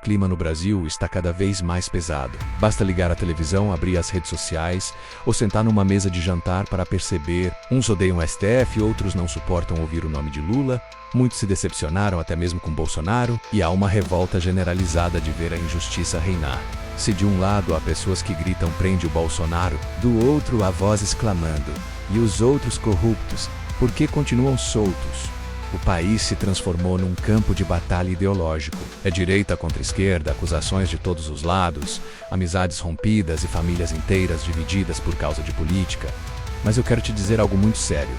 O clima no Brasil está cada vez mais pesado. Basta ligar a televisão, abrir as redes sociais ou sentar numa mesa de jantar para perceber. Uns odeiam o STF, outros não suportam ouvir o nome de Lula, muitos se decepcionaram até mesmo com Bolsonaro e há uma revolta generalizada de ver a injustiça reinar. Se de um lado há pessoas que gritam "prende o Bolsonaro", do outro há vozes clamando "e os outros corruptos, por que continuam soltos?". O país se transformou num campo de batalha ideológico. É direita contra esquerda, acusações de todos os lados, amizades rompidas e famílias inteiras divididas por causa de política. Mas eu quero te dizer algo muito sério.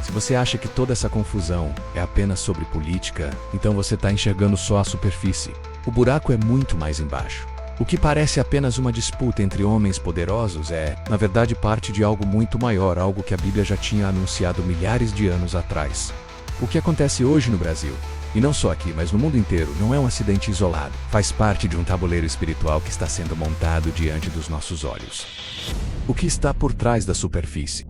Se você acha que toda essa confusão é apenas sobre política, então você está enxergando só a superfície. O buraco é muito mais embaixo. O que parece apenas uma disputa entre homens poderosos é, na verdade, parte de algo muito maior, algo que a Bíblia já tinha anunciado milhares de anos atrás. O que acontece hoje no Brasil, e não só aqui, mas no mundo inteiro, não é um acidente isolado. Faz parte de um tabuleiro espiritual que está sendo montado diante dos nossos olhos. O que está por trás da superfície?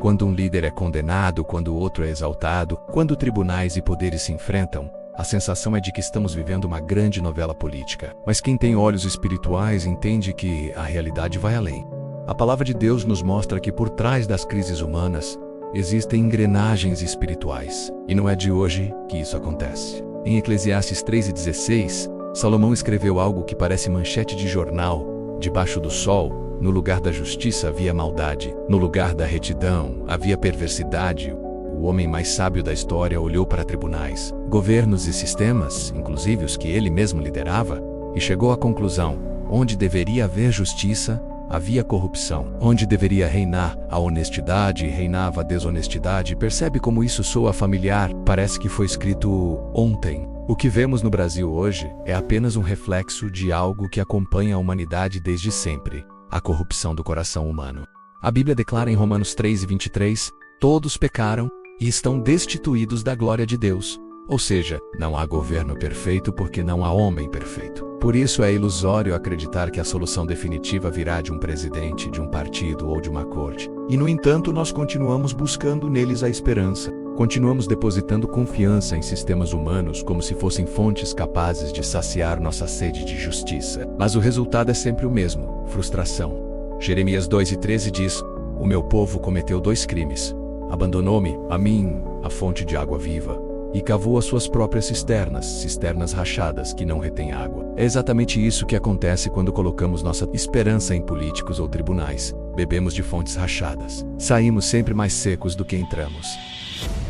Quando um líder é condenado, quando o outro é exaltado, quando tribunais e poderes se enfrentam, a sensação é de que estamos vivendo uma grande novela política. Mas quem tem olhos espirituais entende que a realidade vai além. A palavra de Deus nos mostra que por trás das crises humanas, existem engrenagens espirituais, e não é de hoje que isso acontece. Em Eclesiastes 3:16, Salomão escreveu algo que parece manchete de jornal. Debaixo do sol, no lugar da justiça havia maldade, no lugar da retidão havia perversidade. O homem mais sábio da história olhou para tribunais, governos e sistemas, inclusive os que ele mesmo liderava, e chegou à conclusão: onde deveria haver justiça, havia corrupção. Onde deveria reinar a honestidade, reinava a desonestidade. Percebe como isso soa familiar? Parece que foi escrito ontem. O que vemos no Brasil hoje é apenas um reflexo de algo que acompanha a humanidade desde sempre: a corrupção do coração humano. A Bíblia declara em Romanos 3:23, todos pecaram e estão destituídos da glória de Deus. Ou seja, não há governo perfeito porque não há homem perfeito. Por isso é ilusório acreditar que a solução definitiva virá de um presidente, de um partido ou de uma corte. E no entanto, nós continuamos buscando neles a esperança. Continuamos depositando confiança em sistemas humanos como se fossem fontes capazes de saciar nossa sede de justiça. Mas o resultado é sempre o mesmo: frustração. Jeremias 2:13 diz: o meu povo cometeu 2 crimes. Abandonou-me, a mim, a fonte de água viva, e cavou as suas próprias cisternas rachadas que não retêm água. É exatamente isso que acontece quando colocamos nossa esperança em políticos ou tribunais. Bebemos de fontes rachadas. Saímos sempre mais secos do que entramos.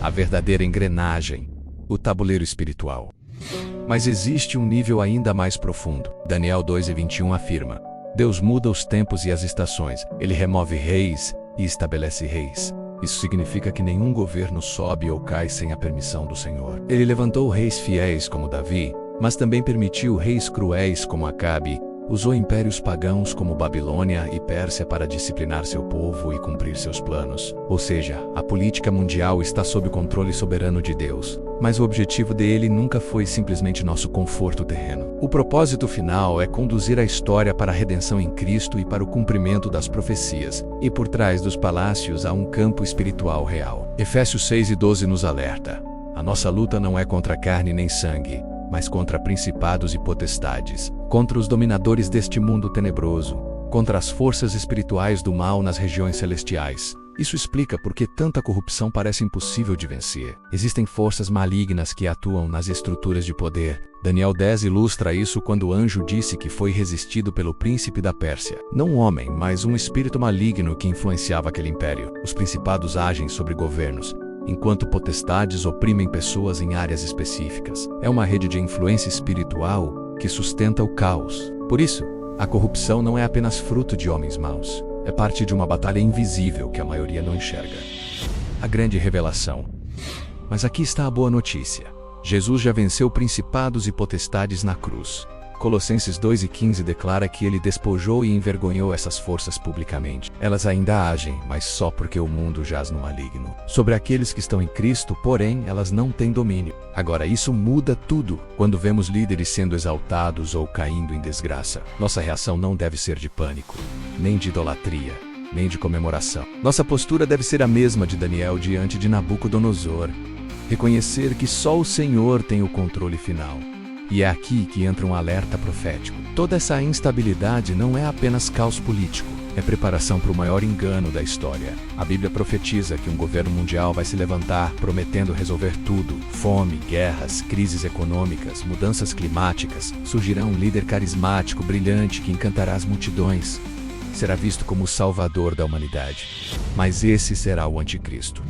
A verdadeira engrenagem, o tabuleiro espiritual. Mas existe um nível ainda mais profundo. Daniel 2:21 afirma: Deus muda os tempos e as estações. Ele remove reis e estabelece reis. Isso significa que nenhum governo sobe ou cai sem a permissão do Senhor. Ele levantou reis fiéis como Davi, mas também permitiu reis cruéis como Acabe, usou impérios pagãos como Babilônia e Pérsia para disciplinar seu povo e cumprir seus planos. Ou seja, a política mundial está sob o controle soberano de Deus. Mas o objetivo dele nunca foi simplesmente nosso conforto terreno. O propósito final é conduzir a história para a redenção em Cristo e para o cumprimento das profecias. E por trás dos palácios há um campo espiritual real. Efésios 6:12 nos alerta: a nossa luta não é contra carne nem sangue, mas contra principados e potestades, contra os dominadores deste mundo tenebroso, contra as forças espirituais do mal nas regiões celestiais. Isso explica por que tanta corrupção parece impossível de vencer. Existem forças malignas que atuam nas estruturas de poder. Daniel 10 ilustra isso quando o anjo disse que foi resistido pelo príncipe da Pérsia. Não um homem, mas um espírito maligno que influenciava aquele império. Os principados agem sobre governos, enquanto potestades oprimem pessoas em áreas específicas. É uma rede de influência espiritual que sustenta o caos. Por isso, a corrupção não é apenas fruto de homens maus. É parte de uma batalha invisível que a maioria não enxerga. A grande revelação. Mas aqui está a boa notícia. Jesus já venceu principados e potestades na cruz. Colossenses 2:15 declara que ele despojou e envergonhou essas forças publicamente. Elas ainda agem, mas só porque o mundo jaz no maligno. Sobre aqueles que estão em Cristo, porém, elas não têm domínio. Agora, isso muda tudo quando vemos líderes sendo exaltados ou caindo em desgraça. Nossa reação não deve ser de pânico, nem de idolatria, nem de comemoração. Nossa postura deve ser a mesma de Daniel diante de Nabucodonosor. Reconhecer que só o Senhor tem o controle final. E é aqui que entra um alerta profético. Toda essa instabilidade não é apenas caos político, é preparação para o maior engano da história. A Bíblia profetiza que um governo mundial vai se levantar prometendo resolver tudo: fome, guerras, crises econômicas, mudanças climáticas. Surgirá um líder carismático, brilhante, que encantará as multidões. Será visto como o salvador da humanidade. Mas esse será o anticristo.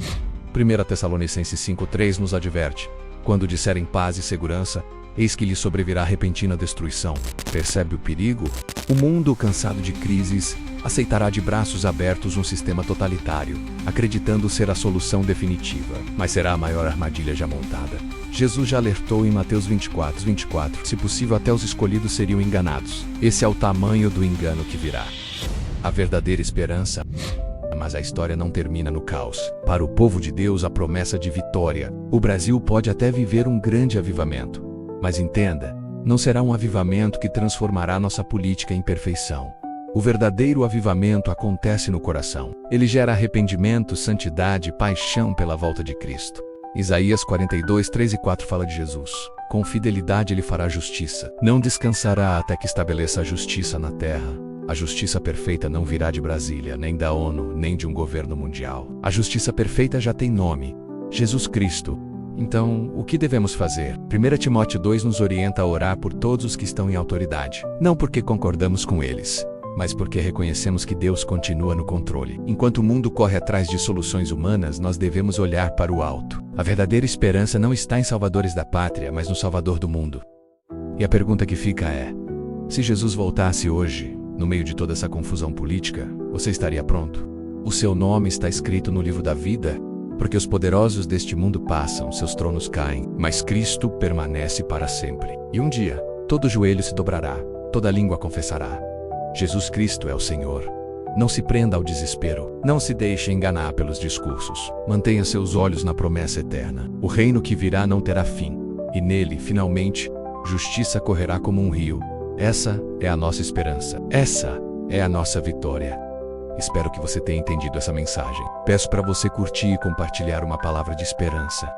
1 Tessalonicenses 5:3 nos adverte: quando disserem paz e segurança, eis que lhe sobrevirá repentina destruição. Percebe o perigo? O mundo, cansado de crises, aceitará de braços abertos um sistema totalitário, acreditando ser a solução definitiva. Mas será a maior armadilha já montada. Jesus já alertou em Mateus 24:24, se possível até os escolhidos seriam enganados. Esse é o tamanho do engano que virá. A verdadeira esperança. Mas a história não termina no caos. Para o povo de Deus, a promessa de vitória. O Brasil pode até viver um grande avivamento. Mas entenda, não será um avivamento que transformará nossa política em perfeição. O verdadeiro avivamento acontece no coração. Ele gera arrependimento, santidade e paixão pela volta de Cristo. Isaías 42:3 e 4 fala de Jesus. Com fidelidade ele fará justiça. Não descansará até que estabeleça a justiça na terra. A justiça perfeita não virá de Brasília, nem da ONU, nem de um governo mundial. A justiça perfeita já tem nome: Jesus Cristo. Então, o que devemos fazer? 1 Timóteo 2 nos orienta a orar por todos os que estão em autoridade. Não porque concordamos com eles, mas porque reconhecemos que Deus continua no controle. Enquanto o mundo corre atrás de soluções humanas, nós devemos olhar para o alto. A verdadeira esperança não está em salvadores da pátria, mas no Salvador do mundo. E a pergunta que fica é: se Jesus voltasse hoje, no meio de toda essa confusão política, você estaria pronto? O seu nome está escrito no livro da vida, porque os poderosos deste mundo passam, seus tronos caem, mas Cristo permanece para sempre. E um dia, todo joelho se dobrará, toda língua confessará: Jesus Cristo é o Senhor. Não se prenda ao desespero, não se deixe enganar pelos discursos. Mantenha seus olhos na promessa eterna. O reino que virá não terá fim, e nele, finalmente, justiça correrá como um rio. Essa é a nossa esperança. Essa é a nossa vitória. Espero que você tenha entendido essa mensagem. Peço para você curtir e compartilhar uma palavra de esperança.